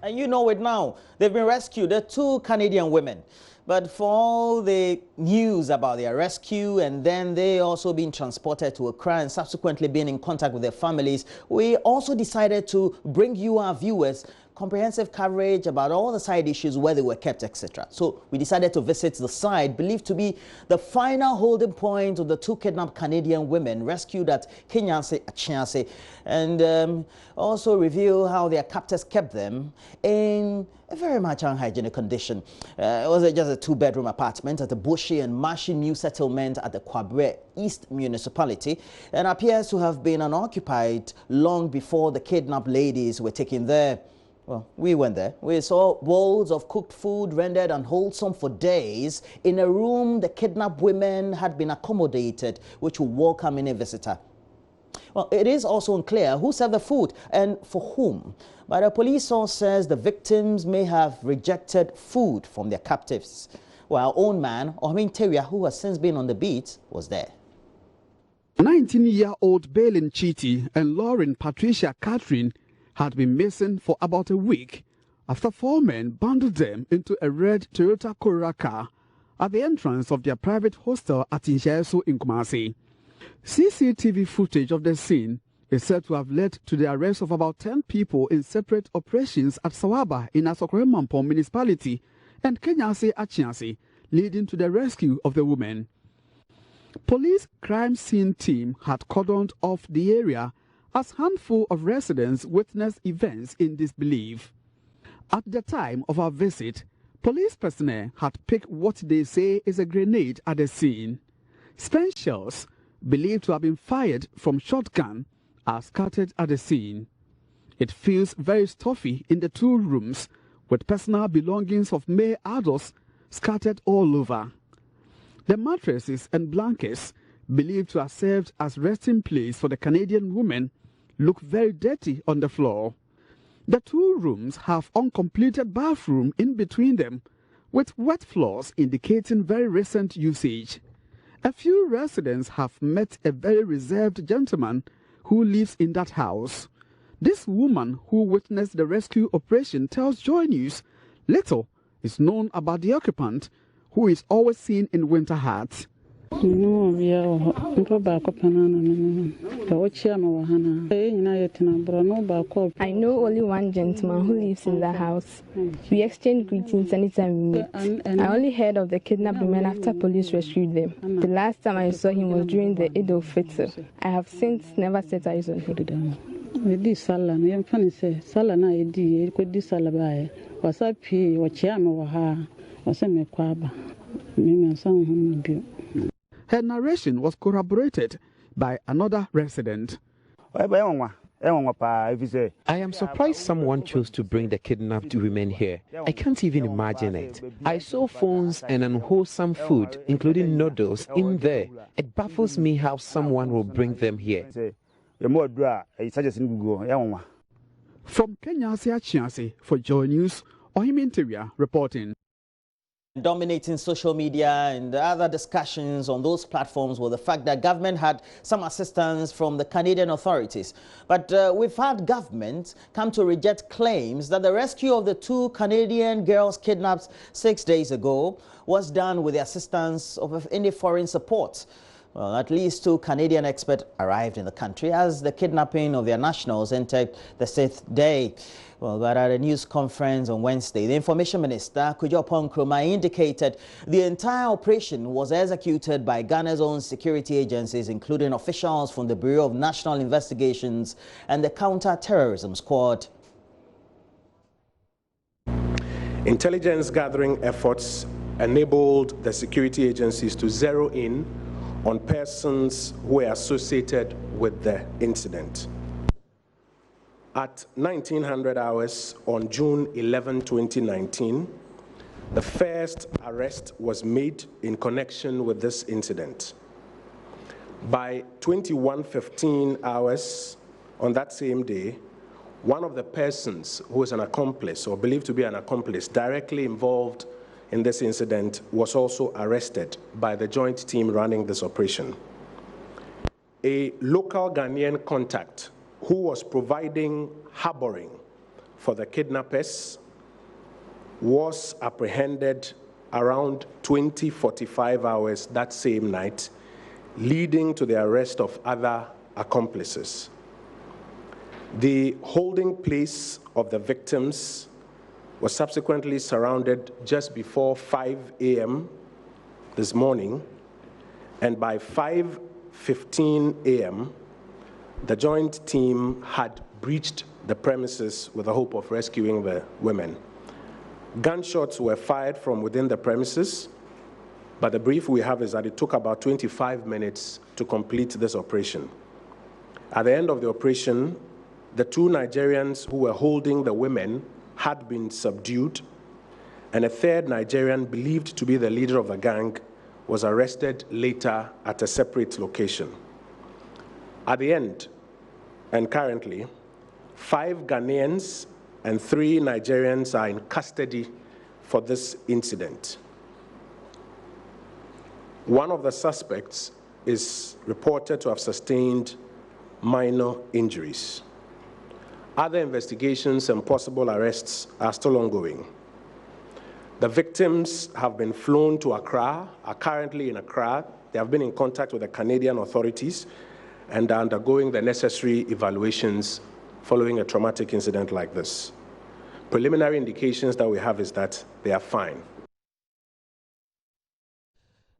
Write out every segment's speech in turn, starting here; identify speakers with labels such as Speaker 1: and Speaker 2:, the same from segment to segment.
Speaker 1: And you know it now. They've been rescued. They're two Canadian women. But for all the news about their rescue and then they also being transported to Accra and subsequently being in contact with their families, we also decided to bring you, our viewers, comprehensive coverage about all the side issues, where they were kept, etc. So we decided to visit the site believed to be the final holding point of the two kidnapped Canadian women rescued at Kenyanse Achiase, and also reveal how their captors kept them in a very much unhygienic condition. It was just a two-bedroom apartment at a bushy and marshy new settlement at the Kwabre East municipality, and appears to have been unoccupied long before the kidnapped ladies were taken there. Well, we went there. We saw bowls of cooked food rendered unwholesome for days in a room the kidnapped women had been accommodated, which will welcome any visitor. Well, it is also unclear who served the food and for whom. But a police source says the victims may have rejected food from their captives. Well, our own man, Omin Teria, who has since been on the beat, was there.
Speaker 2: 19-year-old Bailin Chiti and Lauren Patricia Catherine had been missing for about a week after 4 men bundled them into a red Toyota Corolla car at the entrance of their private hostel at Inshaeso in Kumasi. CCTV footage of the scene is said to have led to the arrest of about 10 people in separate operations at Sawaba in Asokore-Mampong municipality and Kenyanse Achiase, leading to the rescue of the women. Police crime scene team had cordoned off the area as handful of residents witnessed events in disbelief. At the time of our visit, police personnel had picked what they say is a grenade at the scene. Spent shells, believed to have been fired from shotgun, are scattered at the scene. It feels very stuffy in the 2 rooms, with personal belongings of male adults scattered all over. The mattresses and blankets, believed to have served as resting place for the Canadian women, look very dirty on the floor. The 2 rooms have uncompleted bathroom in between them, with wet floors indicating very recent usage. A few residents have met a very reserved gentleman who lives in that house. This woman who witnessed the rescue operation tells JoyNews little is known about the occupant, who is always seen in winter hats.
Speaker 3: I know only one gentleman who lives in the house. We exchange greetings anytime we meet. I only heard of the kidnapped women after police rescued them. The last time I saw him was during the Eid al-Fitr. I have since never set eyes on him.
Speaker 2: Her narration was corroborated by another resident.
Speaker 4: I am surprised someone chose to bring the kidnapped women here. I can't even imagine it. I saw phones and unwholesome food, including noodles, in there. It baffles me how someone will bring them here.
Speaker 2: From Kenyanse Achiase for JoyNews, Ohimin Teria reporting.
Speaker 1: Dominating social media and other discussions on those platforms was the fact that government had some assistance from the Canadian authorities. But we've had government come to reject claims that the rescue of the 2 Canadian girls kidnapped 6 days ago was done with the assistance of any foreign support. Well, at least 2 Canadian experts arrived in the country as the kidnapping of their nationals entered the 6th day. Well, but at a news conference on Wednesday, the Information Minister, Kujapon Nkrumah, indicated the entire operation was executed by Ghana's own security agencies, including officials from the Bureau of National Investigations and the Counter-Terrorism Squad.
Speaker 5: Intelligence gathering efforts enabled the security agencies to zero in on persons who were associated with the incident. At 1900 hours on June 11, 2019, the first arrest was made in connection with this incident. By 21:15 hours on that same day, one of the persons who is an accomplice or believed to be an accomplice directly involved in this incident was also arrested by the joint team running this operation. A local Ghanaian contact who was providing harboring for the kidnappers was apprehended around 20:45 hours that same night, leading to the arrest of other accomplices. The holding place of the victims was subsequently surrounded just before 5 a.m. this morning, and by 5:15 a.m., the joint team had breached the premises with the hope of rescuing the women. Gunshots were fired from within the premises, but the brief we have is that it took about 25 minutes to complete this operation. At the end of the operation, the two Nigerians who were holding the women had been subdued, and a third Nigerian, believed to be the leader of the gang, was arrested later at a separate location. At the end, and currently, 5 Ghanaians and 3 Nigerians are in custody for this incident. One of the suspects is reported to have sustained minor injuries. Other investigations and possible arrests are still ongoing. The victims have been flown to Accra, are currently in Accra. They have been in contact with the Canadian authorities and are undergoing the necessary evaluations following a traumatic incident like this. Preliminary indications that we have is that they are fine.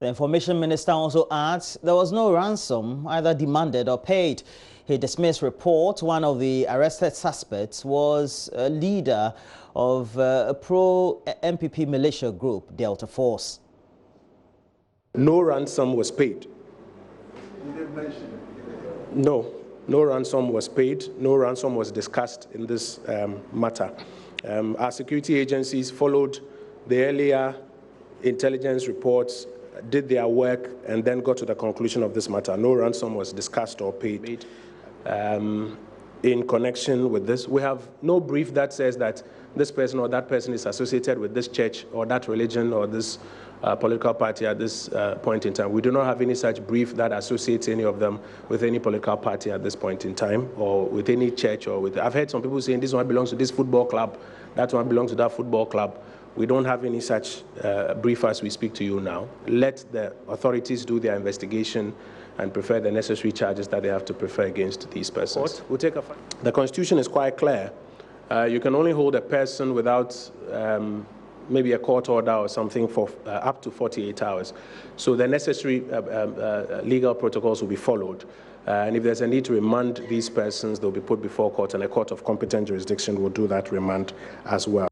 Speaker 1: The Information Minister also adds there was no ransom either demanded or paid. He dismissed reports one of the arrested suspects was a leader of a pro-MPP militia group, Delta Force.
Speaker 5: No ransom was paid. You didn't mention it. No ransom was paid. No ransom was discussed in this matter. Our security agencies followed the earlier intelligence reports, did their work, and then got to the conclusion of this matter. No ransom was discussed or paid in connection with this. We have no brief that says that this person or that person is associated with this church or that religion or this political party at this point in time. We do not have any such brief that associates any of them with any political party at this point in time, or with any church, or with. I've heard some people saying this one belongs to this football club, that one belongs to that football club. We don't have any such brief as we speak to you now. Let the authorities do their investigation and prefer the necessary charges that they have to prefer against these persons. We'll take the Constitution is quite clear. You can only hold a person without maybe a court order or something for up to 48 hours. So the necessary legal protocols will be followed. And if there's a need to remand these persons, they'll be put before court, and a court of competent jurisdiction will do that remand as well.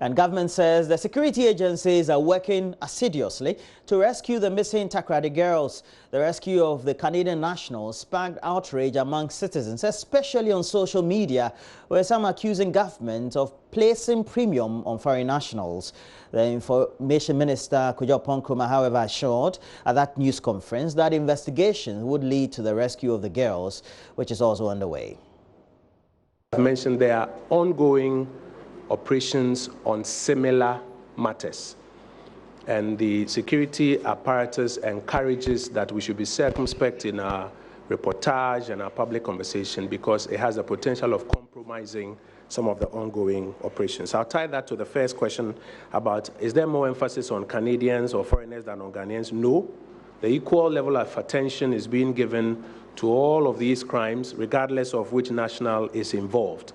Speaker 1: And government says the security agencies are working assiduously to rescue the missing Takoradi girls. The rescue of the Canadian nationals sparked outrage among citizens, especially on social media, where some are accusing government of placing premium on foreign nationals. The Information Minister, Kojo Ponkrumah, however, assured at that news conference that investigations would lead to the rescue of the girls, which is also underway.
Speaker 5: I mentioned there are ongoing operations on similar matters, and the security apparatus encourages that we should be circumspect in our reportage and our public conversation, because it has the potential of compromising some of the ongoing operations. I'll tie that to the first question about, is there more emphasis on Canadians or foreigners than on Ghanaians? No. The equal level of attention is being given to all of these crimes, regardless of which national is involved.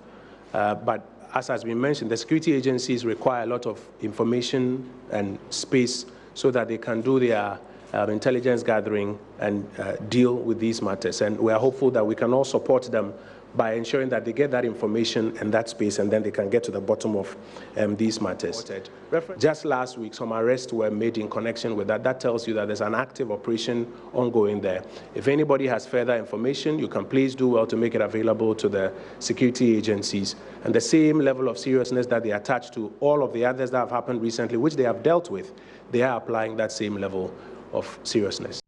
Speaker 5: But as has been mentioned, the security agencies require a lot of information and space so that they can do their intelligence gathering and deal with these matters. And we are hopeful that we can all support them by ensuring that they get that information and that space, and then they can get to the bottom of these matters. Just last week, some arrests were made in connection with that. That tells you that there's an active operation ongoing there. If anybody has further information, you can please do well to make it available to the security agencies. And the same level of seriousness that they attach to all of the others that have happened recently, which they have dealt with, they are applying that same level of seriousness.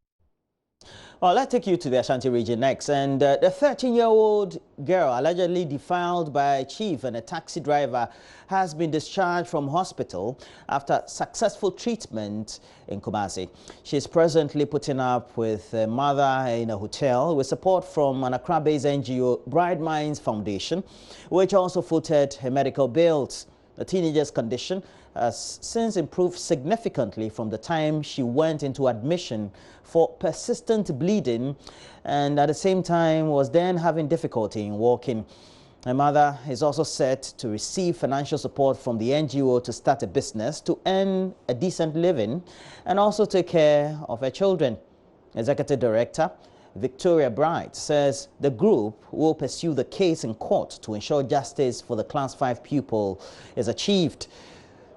Speaker 1: Well, let's take you to the Ashanti region next. And the 13-year-old girl allegedly defiled by a chief and a taxi driver has been discharged from hospital after successful treatment in Kumasi. She is presently putting up with a mother in a hotel with support from an Accra-based NGO, Bright Minds Foundation, which also footed her medical bills. The teenager's condition has since improved significantly from the time she went into admission for persistent bleeding and at the same time was then having difficulty in walking. Her mother is also set to receive financial support from the NGO to start a business to earn a decent living and also take care of her children. Executive Director Victoria Bright says the group will pursue the case in court to ensure justice for the Class 5 pupil is achieved.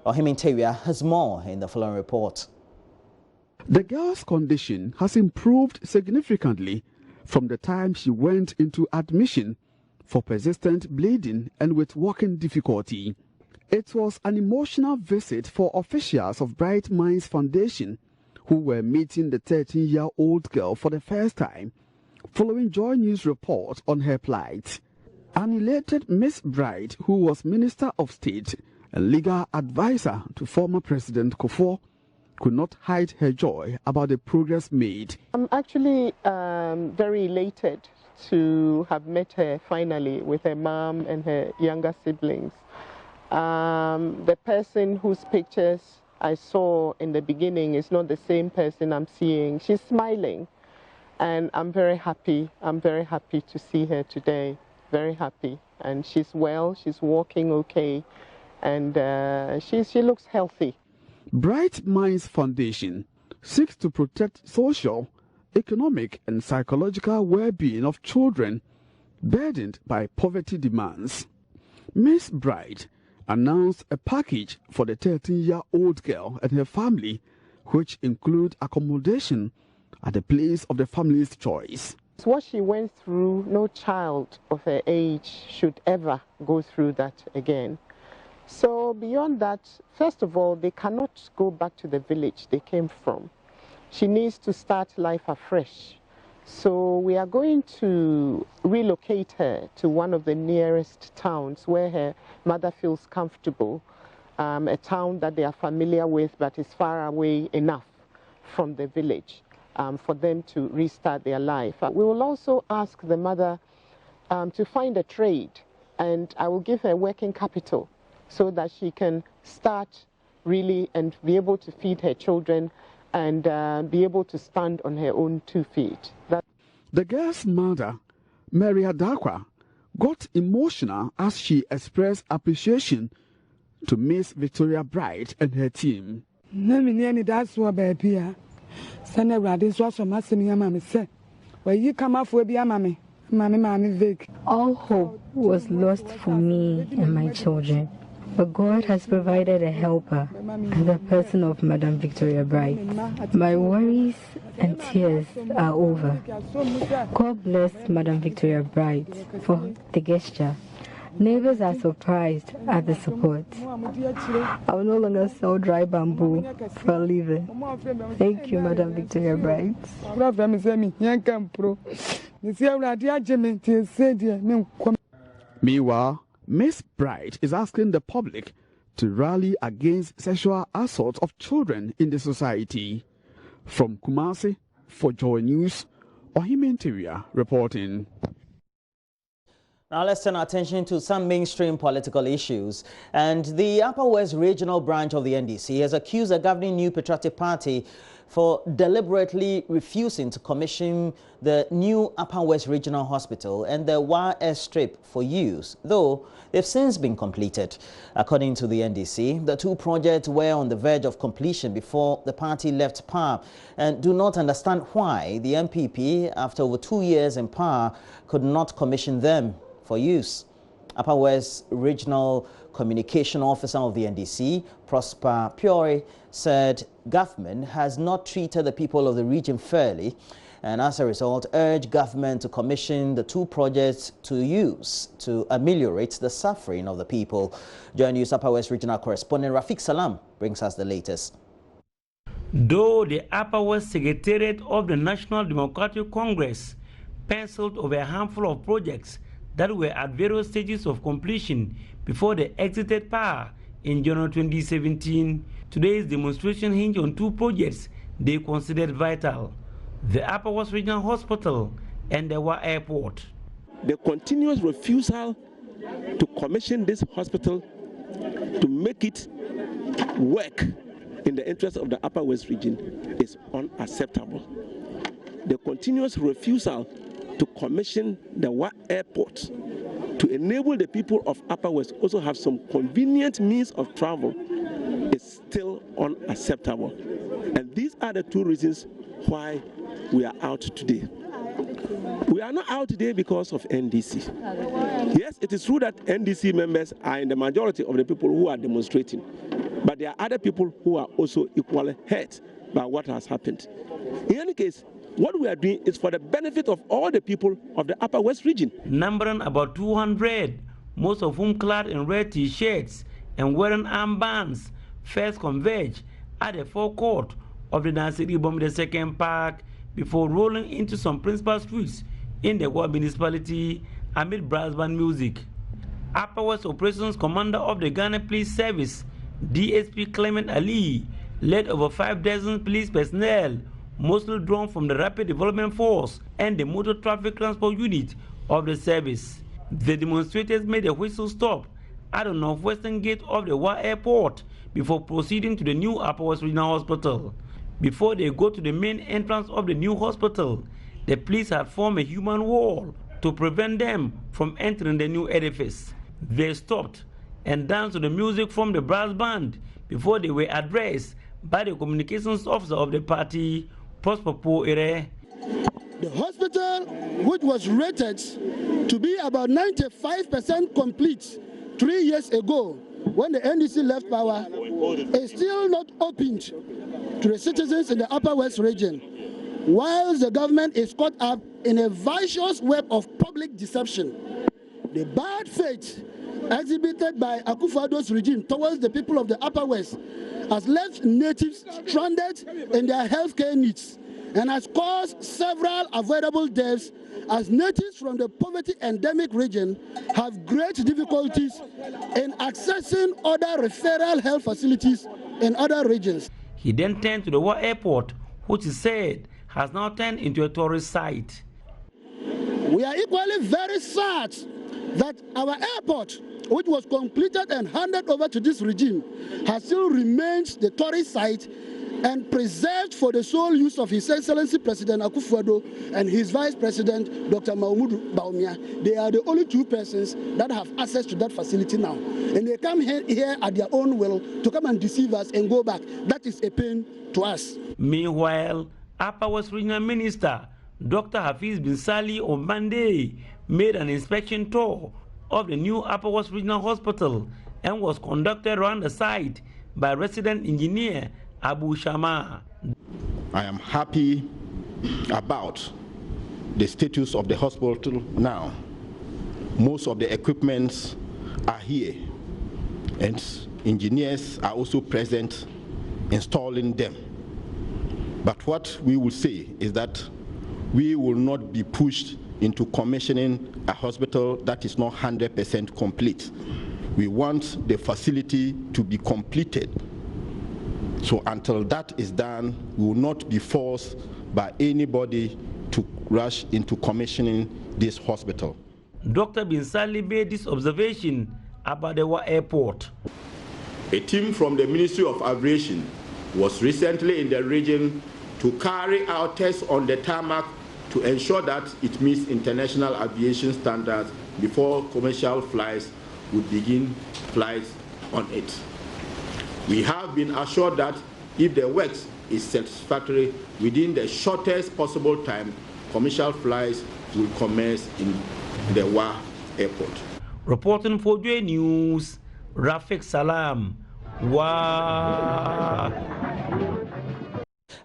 Speaker 1: Ohiminteria has more in the following report.
Speaker 2: The girl's condition has improved significantly from the time she went into admission for persistent bleeding and with walking difficulty. It was an emotional visit for officials of Bright Minds Foundation who were meeting the 13-year-old girl for the first time following JoyNews report on her plight. An elated Miss Bright, who was Minister of State and legal advisor to former President Kufuor, could not hide her joy about the progress made.
Speaker 6: I'm actually very elated to have met her finally with her mom and her younger siblings. The person whose pictures I saw in the beginning is not the same person I'm seeing. She's smiling and I'm very happy. I'm very happy to see her today. Very happy. And she's well, she's walking okay, and she looks healthy.
Speaker 2: Bright Minds Foundation seeks to protect social, economic and psychological well-being of children burdened by poverty demands. Miss Bright announced a package for the 13-year-old girl and her family, which include accommodation at the place of the family's choice.
Speaker 6: What she went through, no child of her age should ever go through that again. So beyond that, first of all, they cannot go back to the village they came from. She needs to start life afresh. So we are going to relocate her to one of the nearest towns where her mother feels comfortable, a town that they are familiar with but is far away enough from the village for them to restart their life. We will also ask the mother to find a trade, and I will give her working capital so that she can start really and be able to feed her children and be able to stand on her own 2 feet.
Speaker 2: The girl's mother, Mary Adakwa, got emotional as she expressed appreciation to Miss Victoria Bright and her team.
Speaker 7: All hope was lost for me and my children, but God has provided a helper in the person of Madam Victoria Bright. My worries and tears are over. God bless Madam Victoria Bright for the gesture. Neighbors are surprised at the support. I will no longer sell dry bamboo for a living. Thank you, Madam Victoria Bright.
Speaker 2: Meanwhile, Miss Bright is asking the public to rally against sexual assault of children in the society. From Kumasi, for JoyNews, Ohiminteria reporting.
Speaker 1: Now let's turn our attention to some mainstream political issues. And the Upper West Regional Branch of the NDC has accused the governing New Patriotic Party for deliberately refusing to commission the new Upper West Regional Hospital and the Wa Airstrip for use, though they've since been completed. According to the NDC, the two projects were on the verge of completion before the party left power and do not understand why the MPP, after over 2 years in power, could not commission them for use. Upper West Regional Communication Officer of the NDC, Prosper Piore, said government has not treated the people of the region fairly and as a result urged government to commission the two projects to use to ameliorate the suffering of the people. JoyNews Upper West Regional Correspondent Rafiq Salam brings us the latest.
Speaker 8: Though the Upper West Secretariat of the National Democratic Congress penciled over a handful of projects that were at various stages of completion before they exited power in January 2017, today's demonstration hinged on two projects they considered vital: the Upper West Regional Hospital and the Wa Airport.
Speaker 9: The continuous refusal to commission this hospital to make it work in the interest of the Upper West region is unacceptable. The continuous refusal to commission the Wa Airport to enable the people of Upper West also have some convenient means of travel is still unacceptable. And these are the two reasons why we are out today. We are not out today because of NDC. Yes, it is true that NDC members are in the majority of the people who are demonstrating, but there are other people who are also equally hurt by what has happened. In any case, what we are doing is for the benefit of all the people of the Upper West region.
Speaker 8: Numbering about 200, most of whom clad in red T-shirts and wearing armbands, first converge at the forecourt of the Nasiri Bombe II Park before rolling into some principal streets in the Wa municipality amid brass band music. Upper West Operations Commander of the Ghana Police Service, DSP Clement Ali, led over 5 dozen police personnel, mostly drawn from the Rapid Development Force and the Motor Traffic Transport Unit of the service. The demonstrators made a whistle stop at the northwestern gate of the Wa Airport before proceeding to the new Upper West Regional Hospital. Before they go to the main entrance of the new hospital, the police had formed a human wall to prevent them from entering the new edifice. They stopped and danced to the music from the brass band before they were addressed by the communications officer of the party, Prosper Po Ere.
Speaker 10: The hospital, which was rated to be about 95% complete 3 years ago when the NDC left power, is still not opened to the citizens in the Upper West region, whilst the government is caught up in a vicious web of public deception. The bad faith exhibited by Akufo-Addo's regime towards the people of the Upper West has left natives stranded in their healthcare needs and has caused several avoidable deaths as natives from the poverty endemic region have great difficulties in accessing other referral health facilities in other regions.
Speaker 8: He then turned to the Wa Airport, which he said has now turned into a tourist site.
Speaker 10: We are equally very sad that our airport, which was completed and handed over to this regime, has still remained the tourist site and preserved for the sole use of His Excellency President Akufo-Addo and his Vice President Dr. Mahmoud Bawumia. They are the only two persons that have access to that facility now. And they come here at their own will to come and deceive us and go back. That is a pain to us.
Speaker 8: Meanwhile, Upper West Regional Minister Dr. Hafiz Bin Sali on Monday made an inspection tour of the new Upper West Regional Hospital and was conducted around the site by resident engineer Abu Shama.
Speaker 11: I am happy about the status of the hospital now. Most of the equipments are here and engineers are also present installing them. But what we will say is that we will not be pushed into commissioning a hospital that is not 100% complete. We want the facility to be completed. So until that is done, we will not be forced by anybody to rush into commissioning this hospital.
Speaker 8: Dr. Bin Sali made this observation about the Wa Airport.
Speaker 12: A team from the Ministry of Aviation was recently in the region to carry out tests on the tarmac to ensure that it meets international aviation standards before commercial flights would begin flights on it. We have been assured that if the work is satisfactory, within the shortest possible time, commercial flights will commence in the Wa Airport.
Speaker 8: Reporting for JoyNews, Rafik Salam, Wa.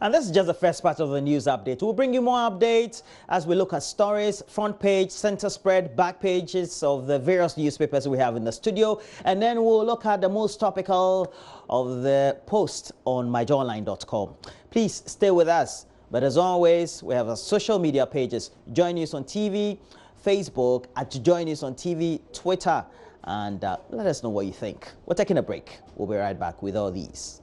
Speaker 1: And this is just the first part of the news update. We'll bring you more updates as we look at stories, front page, center spread, back pages of the various newspapers we have in the studio. And then we'll look at the most topical of the post on myjoyonline.com. Please stay with us. But as always, we have our social media pages, Joy News on TV, Facebook at Joy News on TV, Twitter, and let us know what you think. We're taking a break. We'll be right back with all these.